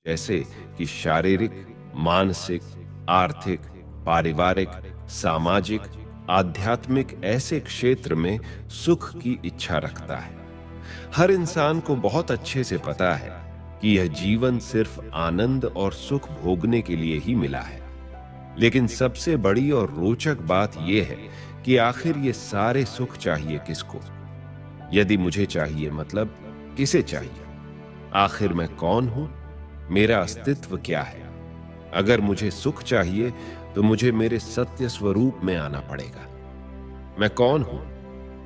जैसे कि शारीरिक, मानसिक, आर्थिक, पारिवारिक, सामाजिक, आध्यात्मिक ऐसे क्षेत्र में सुख की इच्छा रखता है। हर इंसान को बहुत अच्छे से पता है कि यह जीवन सिर्फ आनंद और सुख भोगने के लिए ही मिला है। लेकिन सबसे बड़ी और रोचक बात यह है कि आखिर ये सारे सुख चाहिए किसको? यदि मुझे चाहिए मतलब किसे चाहिए? आखिर मैं कौन हूं? मेरा अस्तित्व क्या है? अगर मुझे सुख चाहिए तो मुझे मेरे सत्य स्वरूप में आना पड़ेगा। मैं कौन हूं?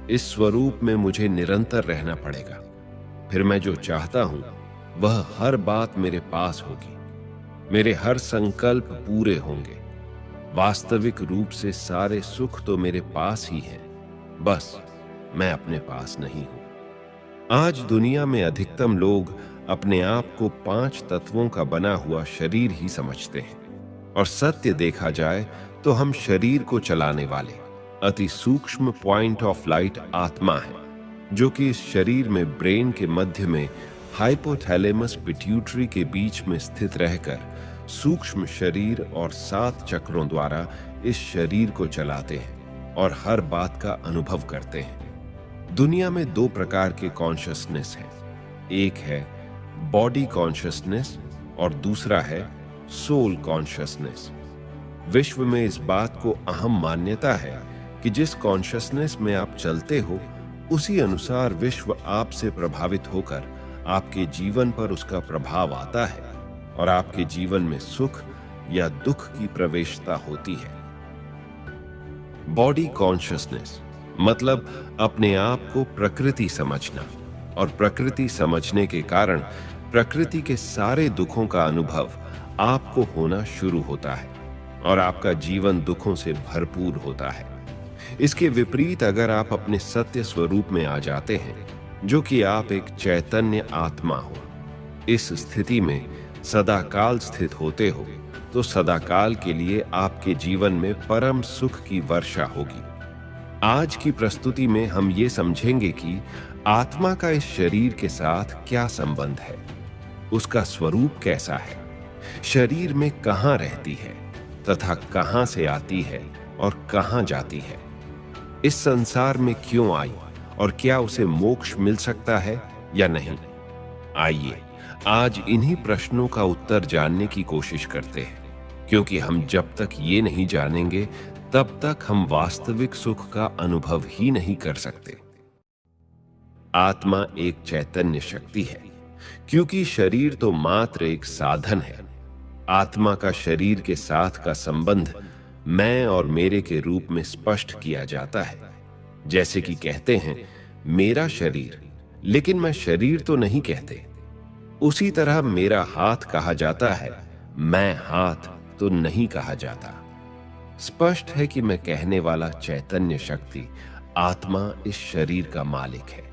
इस स्वरूप में मुझे निरंतर रहना पड़ेगा। फिर मैं जो चाहता हूं वह हर बात मेरे पास होगी। मेरे हर संकल्प पूरे होंगे। वास्तविक रूप से सारे सुख तो मेरे पास ही हैं, बस मैं अपने पास नहीं हूं। आज दुनिया में अधिकतम लोग अपने आप को 5 तत्वों का बना हुआ शरीर ही समझते हैं। और सत्य देखा जाए तो हम शरीर को चलाने वाले अति सूक्ष्म पॉइंट ऑफ लाइट आत्मा है, जो कि इस शरीर में ब्रेन के मध्य में हाइपोथैलेमस पिट्यूटरी के बीच में स्थित रहकर सूक्ष्म शरीर और 7 चक्रों द्वारा इस शरीर को चलाते हैं और हर बात का अनुभव करते हैं। दुनिया में 2 प्रकार के कॉन्शसनेस हैं। एक है बॉडी कॉन्शसनेस और दूसरा है सोल कॉन्शसनेस। विश्व में इस बात को अहम मान्यता है कि जिस कॉन्शसनेस में आप चलते हो उसी अनुसार विश्व आपसे प्रभावित होकर आपके जीवन पर उसका प्रभाव आता है और आपके जीवन में सुख या दुख की प्रवेशता होती है। बॉडी कॉन्शसनेस मतलब अपने आप को प्रकृति समझना, और प्रकृति समझने के कारण प्रकृति के सारे दुखों का अनुभव आपको होना शुरू होता है और आपका जीवन दुखों से भरपूर होता है। इसके विपरीत अगर आप अपने सत्य स्वरूप में आ जाते हैं, जो कि आप एक चैतन्य आत्मा हो, इस स्थिति में सदाकाल स्थित होते हो, तो सदाकाल के लिए आपके जीवन में परम सुख की वर्षा होगी। आज की प्रस्तुति में हम ये समझेंगे कि आत्मा का इस शरीर के साथ क्या संबंध है, उसका स्वरूप कैसा है, शरीर में कहां रहती है तथा कहां से आती है और कहां जाती है, इस संसार में क्यों आई और क्या उसे मोक्ष मिल सकता है या नहीं। आइए आज इन्हीं प्रश्नों का उत्तर जानने की कोशिश करते हैं, क्योंकि हम जब तक ये नहीं जानेंगे तब तक हम वास्तविक सुख का अनुभव ही नहीं कर सकते। आत्मा एक चैतन्य शक्ति है, क्योंकि शरीर तो मात्र एक साधन है। आत्मा का शरीर के साथ का संबंध मैं और मेरे के रूप में स्पष्ट किया जाता है। जैसे कि कहते हैं मेरा शरीर, लेकिन मैं शरीर तो नहीं कहते। उसी तरह मेरा हाथ कहा जाता है, मैं हाथ तो नहीं कहा जाता। स्पष्ट है कि मैं कहने वाला चैतन्य शक्ति आत्मा इस शरीर का मालिक है।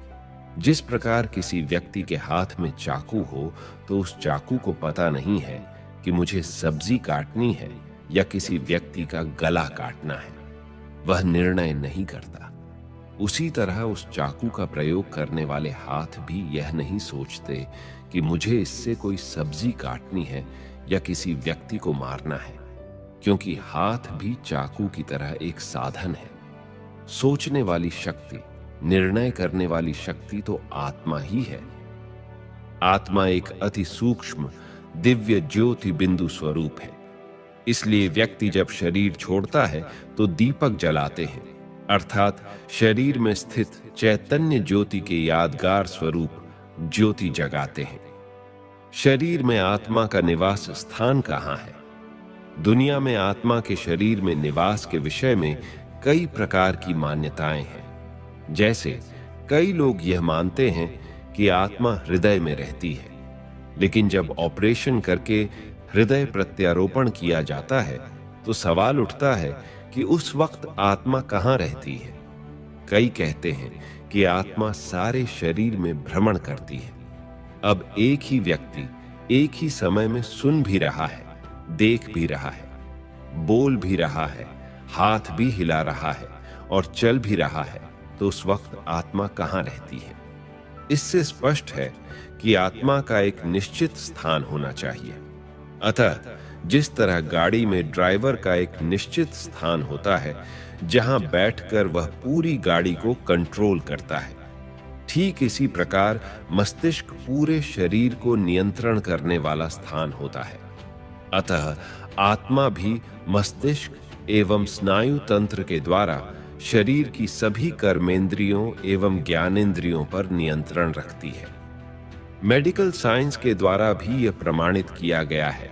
जिस प्रकार किसी व्यक्ति के हाथ में चाकू हो तो उस चाकू को पता नहीं है कि मुझे सब्जी काटनी है या किसी व्यक्ति का गला काटना है, वह निर्णय नहीं करता। उसी तरह उस चाकू का प्रयोग करने वाले हाथ भी यह नहीं सोचते कि मुझे इससे कोई सब्जी काटनी है या किसी व्यक्ति को मारना है, क्योंकि हाथ भी चाकू की तरह एक साधन है। सोचने वाली शक्ति, निर्णय करने वाली शक्ति तो आत्मा ही है। आत्मा एक अति सूक्ष्म दिव्य ज्योति बिंदु स्वरूप है। इसलिए व्यक्ति जब शरीर छोड़ता है तो दीपक जलाते हैं, अर्थात शरीर में स्थित चैतन्य ज्योति के यादगार स्वरूप ज्योति जगाते हैं। शरीर में आत्मा का निवास स्थान कहाँ है? दुनिया में आत्मा के शरीर में निवास के विषय में कई प्रकार की मान्यताएं हैं। जैसे कई लोग यह मानते हैं कि आत्मा हृदय में रहती है, लेकिन जब ऑपरेशन करके हृदय प्रत्यारोपण किया जाता है तो सवाल उठता है कि उस वक्त आत्मा कहाँ रहती है। कई कहते हैं कि आत्मा सारे शरीर में भ्रमण करती है। अब एक ही व्यक्ति एक ही समय में सुन भी रहा है, देख भी रहा है, बोल भी रहा है, हाथ भी हिला रहा है और चल भी रहा है, तो उस वक्त आत्मा कहाँ रहती है? इससे स्पष्ट है कि आत्मा का एक निश्चित स्थान होना चाहिए। अतः जिस तरह गाड़ी में ड्राइवर का एक निश्चित स्थान होता है जहां बैठकर वह पूरी गाड़ी को कंट्रोल करता है, ठीक इसी प्रकार मस्तिष्क पूरे शरीर को नियंत्रण करने वाला स्थान होता है। अतः आत्मा भी मस्तिष्क एवं स्नायु तंत्र के द्वारा शरीर की सभी कर्मेंद्रियों एवं ज्ञानेंद्रियों पर नियंत्रण रखती है। मेडिकल साइंस के द्वारा भी यह प्रमाणित किया गया है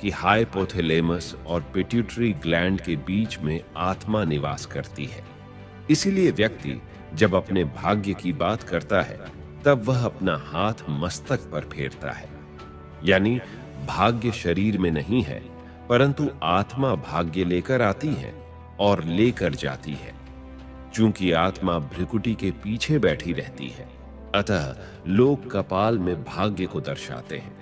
कि हाइपोथैलेमस और पिट्यूटरी ग्लैंड के बीच में आत्मा निवास करती है। इसीलिए व्यक्ति जब अपने भाग्य की बात करता है तब वह अपना हाथ मस्तक पर फेरता है। यानी भाग्य शरीर में नहीं है, परंतु आत्मा भाग्य लेकर आती है और लेकर जाती है। चूंकि आत्मा भ्रिकुटी के पीछे बैठी रहती है, अतः लोग कपाल में भाग्य को दर्शाते हैं।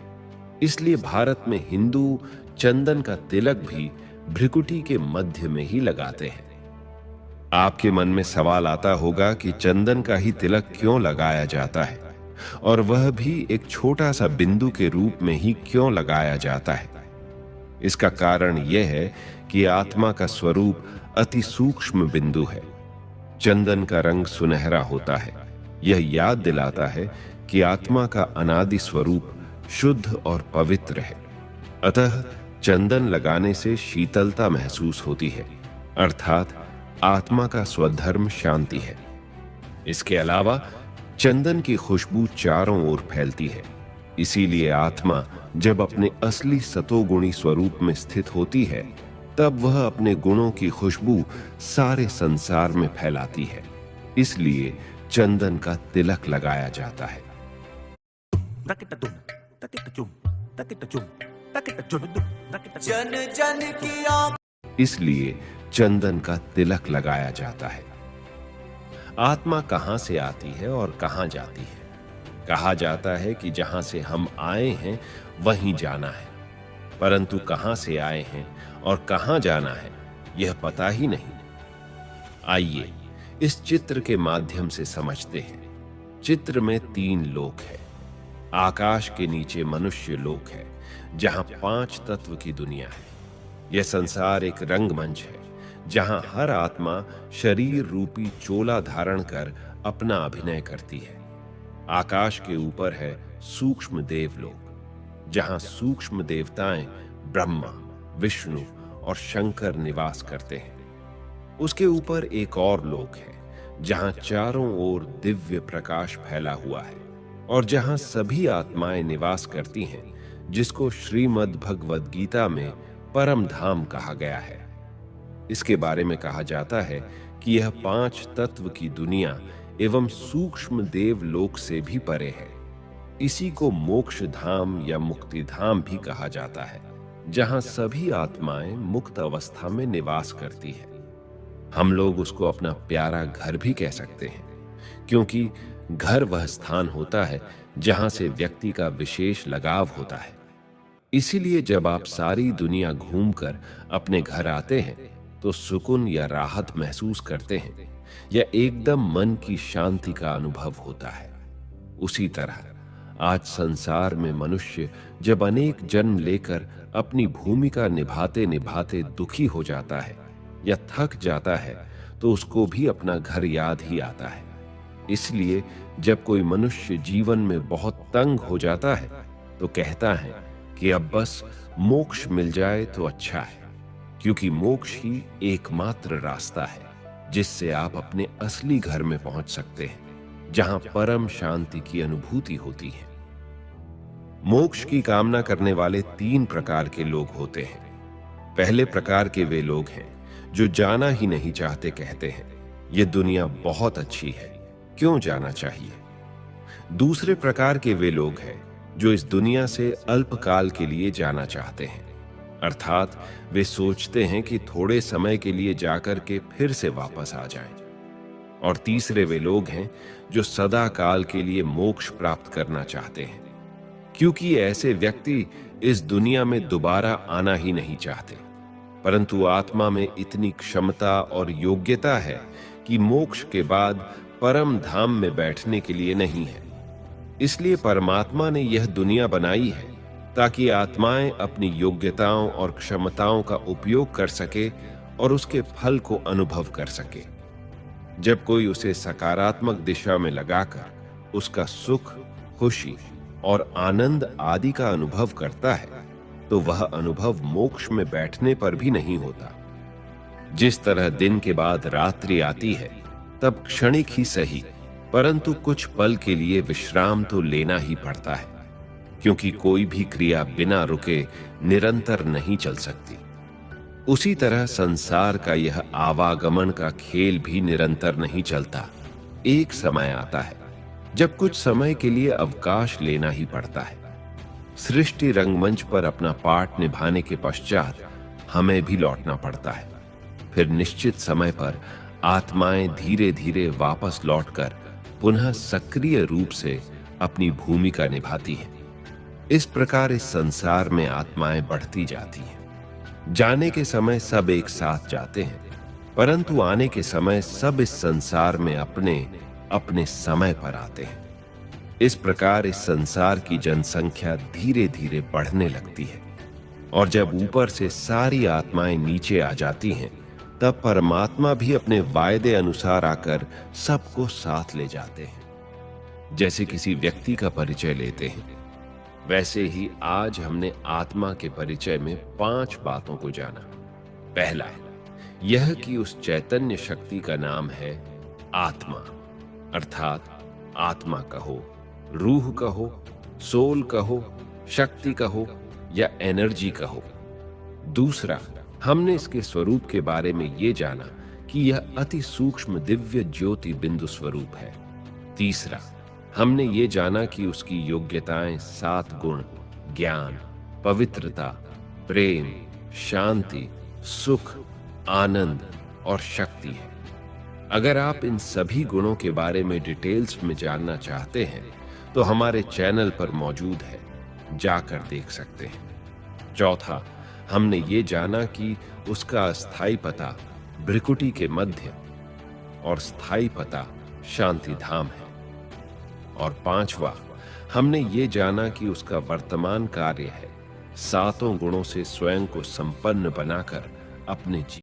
इसलिए भारत में हिंदू चंदन का तिलक भी भ्रिकुटी के मध्य में ही लगाते हैं। आपके मन में सवाल आता होगा कि चंदन का ही तिलक क्यों लगाया जाता है, और वह भी एक छोटा सा बिंदु के रूप में ही क्यों लगाया जाता है। इसका कारण यह है कि आत्मा का स्वरूप अति सूक्ष्म बिंदु है। चंदन का रंग सुनहरा होता है। यह याद दिलाता है कि आत्मा का अनादि स्वरूप शुद्ध और पवित्र है। अतः चंदन लगाने से शीतलता महसूस होती है, अर्थात आत्मा का स्वधर्म शांति है। इसके अलावा चंदन की खुशबू चारों ओर फैलती है। इसीलिए आत्मा जब अपने असली सतोगुणी स्वरूप में स्थित होती है, तब वह अपने गुणों की खुशबू सारे संसार में फैलाती है। इसलिए चंदन का तिलक लगाया जाता है। जन जन की आंख, इसलिए चंदन का तिलक लगाया जाता है। आत्मा कहां से आती है और कहां जाती है? कहा जाता है कि जहां से हम आए हैं वहीं जाना है, परंतु कहां से आए हैं और कहां जाना है यह पता ही नहीं। आइए इस चित्र के माध्यम से समझते हैं। चित्र में 3 लोक है। आकाश के नीचे मनुष्य लोक है, जहां 5 तत्व की दुनिया है। यह संसार एक रंगमंच है, जहां हर आत्मा शरीर रूपी चोला धारण कर अपना अभिनय करती है। आकाश के ऊपर है सूक्ष्म देवलोक, जहां सूक्ष्म देवताएं ब्रह्मा, विष्णु और शंकर निवास करते हैं। उसके ऊपर एक और लोक है, जहां चारों ओर दिव्य प्रकाश फैला हुआ है और जहां सभी आत्माएं निवास करती हैं, जिसको श्रीमद् भगवद गीता में परम धाम कहा गया है। इसके बारे में कहा जाता है कि यह 5 तत्व की दुनिया एवं सूक्ष्म देव लोक से भी परे है। इसी को मोक्ष धाम या मुक्ति धाम भी कहा जाता है, जहां सभी आत्माएं मुक्त अवस्था में निवास करती है। हम लोग उसको अपना प्यारा घर भी कह सकते हैं, क्योंकि घर वह स्थान होता है जहां से व्यक्ति का विशेष लगाव होता है। इसीलिए जब आप सारी दुनिया घूमकर अपने घर आते हैं तो सुकून या राहत महसूस करते हैं या एकदम मन की शांति का अनुभव होता है। उसी तरह आज संसार में मनुष्य जब अनेक जन्म लेकर अपनी भूमिका निभाते निभाते दुखी हो जाता है या थक जाता है, तो उसको भी अपना घर याद ही आता है। इसलिए जब कोई मनुष्य जीवन में बहुत तंग हो जाता है तो कहता है कि अब बस मोक्ष मिल जाए तो अच्छा है, क्योंकि मोक्ष ही एकमात्र रास्ता है जिससे आप अपने असली घर में पहुंच सकते हैं, जहां परम शांति की अनुभूति होती है। मोक्ष की कामना करने वाले 3 प्रकार के लोग होते हैं। पहले प्रकार के वे लोग हैं जो जाना ही नहीं चाहते, कहते हैं ये दुनिया बहुत अच्छी है, क्यों जाना चाहिए। दूसरे प्रकार के वे लोग हैं जो इस दुनिया से अल्पकाल के लिए जाना चाहते हैं, अर्थात वे सोचते हैं कि थोड़े समय के लिए जाकर के फिर से वापस आ जाएं। और तीसरे वे लोग हैं जो सदा काल के लिए मोक्ष प्राप्त करना चाहते हैं, क्योंकि ऐसे व्यक्ति इस दुनिया में दोबारा आना ही नहीं चाहते, परंतु आत्मा में इतनी क्षमता और योग्यता है कि मोक्ष के बाद परम धाम में बैठने के लिए नहीं है, इसलिए परमात्मा ने यह दुनिया बनाई है ताकि आत्माएं अपनी योग्यताओं और क्षमताओं का उपयोग कर सके और उसके फल को अनुभव कर सके। जब कोई उसे सकारात्मक दिशा में लगाकर उसका सुख, खुशी और आनंद आदि का अनुभव करता है तो वह अनुभव मोक्ष में बैठने पर भी नहीं होता। जिस तरह दिन के बाद रात्रि आती है तब क्षणिक ही सही परंतु कुछ पल के लिए विश्राम तो लेना ही पड़ता है, क्योंकि कोई भी क्रिया बिना रुके निरंतर नहीं चल सकती। उसी तरह संसार का यह आवागमन का खेल भी निरंतर नहीं चलता। एक समय आता है जब कुछ समय के लिए अवकाश लेना ही पड़ता है। सृष्टि रंगमंच पर अपना पाठ निभाने के पश्चात हमें भी लौटना पड़ता है। फिर निश्चित समय पर आत्माएं धीरे धीरे वापस लौटकर पुनः सक्रिय रूप से अपनी भूमिका निभाती हैं। इस प्रकार इस संसार में आत्माएं बढ़ती जाती हैं। जाने के समय सब एक साथ जाते हैं, परंतु आने के समय सब इस संसार में अपने अपने समय पर आते हैं। इस प्रकार इस संसार की जनसंख्या धीरे धीरे बढ़ने लगती है और जब ऊपर से सारी आत्माएं नीचे आ जाती हैं तब परमात्मा भी अपने वायदे अनुसार आकर सबको साथ ले जाते हैं। जैसे किसी व्यक्ति का परिचय लेते हैं, वैसे ही आज हमने आत्मा के परिचय में 5 बातों को जाना। पहला, यह कि उस चैतन्य शक्ति का नाम है आत्मा, अर्थात आत्मा कहो, रूह कहो, सोल कहो, शक्ति कहो या एनर्जी कहो। दूसरा, हमने इसके स्वरूप के बारे में यह जाना कि यह अति सूक्ष्म दिव्य ज्योति बिंदु स्वरूप है। तीसरा, हमने ये जाना कि उसकी योग्यताएं 7 गुण, ज्ञान, पवित्रता, प्रेम, शांति, सुख, आनंद और शक्ति है। अगर आप इन सभी गुणों के बारे में डिटेल्स में जानना चाहते हैं तो हमारे चैनल पर मौजूद है, जाकर देख सकते हैं। चौथा, हमने ये जाना कि उसका अस्थाई पता भ्रिकुटी के मध्य और स्थाई पता शांति धाम है। और 5वां, हमने ये जाना कि उसका वर्तमान कार्य है 7 गुणों से स्वयं को संपन्न बनाकर अपने